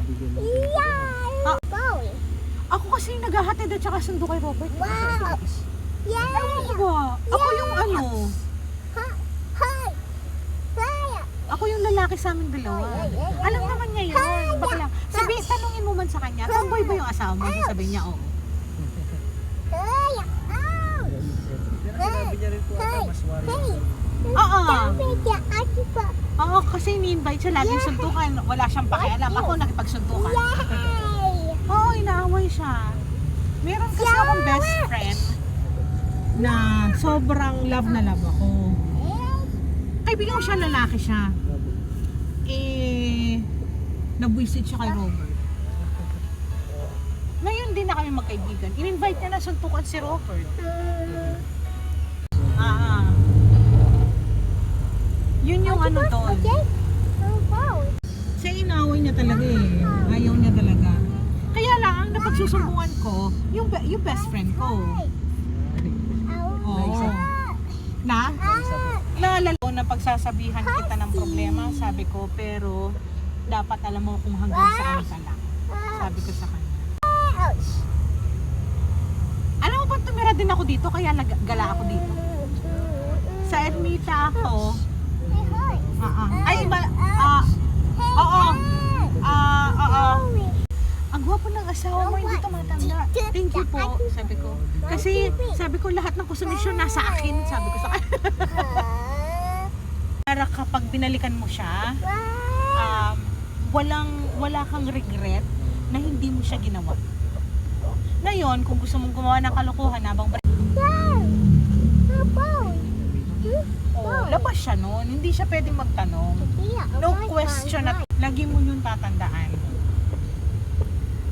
Ah, ako kasi naghahatid at saka sundo kay Robert. Wow! Ano ba? Ako yung ano? Ako yung lalaki sa aming dalawa. Alam naman niya yun. Bakla. Tanungin mo man sa kanya, tomboy ba yung asawa mo? Sasabihin niya, oo. Pero sinabi niya rin po ata, mas wari yung Oo. Oo, kasi ni-invite siya laging suntukan. Wala siyang pakialam. Ako nakipagsuntukan. Oo, inaaway siya. Meron kasi akong best friend na sobrang love na love ako. Kaibigan ko siya, lalaki siya. Nabwisit siya kay Robert. Ngayon din na kami magkaibigan. In-invite niya na suntukan si Robert. Yun yung ano doon. Siya inaaway niya talaga eh. Ayaw niya talaga. Kaya lang, ang napagsusumbungan ko, yung best friend ko. Oo. Naalala ko na pagsasabihan kita ng problema, sabi ko, pero dapat alam mo kung hanggang saan ka lang. Sabi ko sa kanya. Alam mo ba, tumira din ako dito, kaya nagala ako dito. Sa Ermita ako. Oo. Ang gwapo ng asawa mo, hindi tumatanda. Thank you po, sabi ko. Kasi sabi ko lahat ng konsumisyon nasa akin, sabi ko sa kanya. Para kapag binalikan mo siya, wala kang regret na hindi mo siya ginawa. Ngayon, kung gusto mong gumawa ng kalokohan habang labas siya noon, hindi siya pwedeng magtanong. No question at lagi mo yun tatandaan.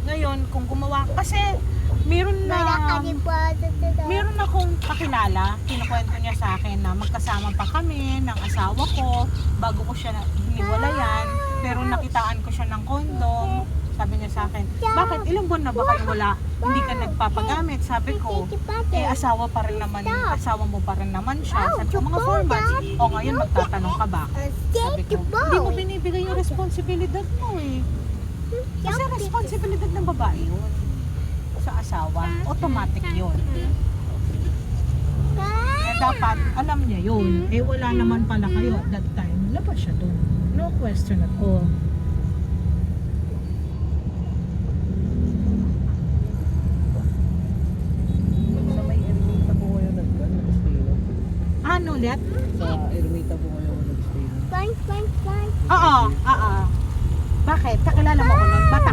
Ngayon, kung gumawa, kasi meron akong kakilala, kinukwento niya sa akin na magkasama pa kami ng asawa ko bago ko siya hiniwalayan, pero nakitaan ko siya ng kondom. Sabi niya sa akin, bakit ilang buwan na ba kayo hindi ka nagpapagamit? Sabi ko, asawa pa rin naman, asawa mo pa rin naman siya. Sabi ko, mga 4 months, o ngayon magtatanong ka ba? Sabi ko, hindi mo binibigay yung responsibilidad mo eh. Kasi responsibilidad ng babae yun. Sa asawa, automatic yun. Kaya dapat, alam niya yun. Wala naman pala kayo at that time. Labas siya dun. No question at all. Ano ulit? Sa Ermita po kayo nag-stay. Oo. Bakit? Kakilala mo ko nun?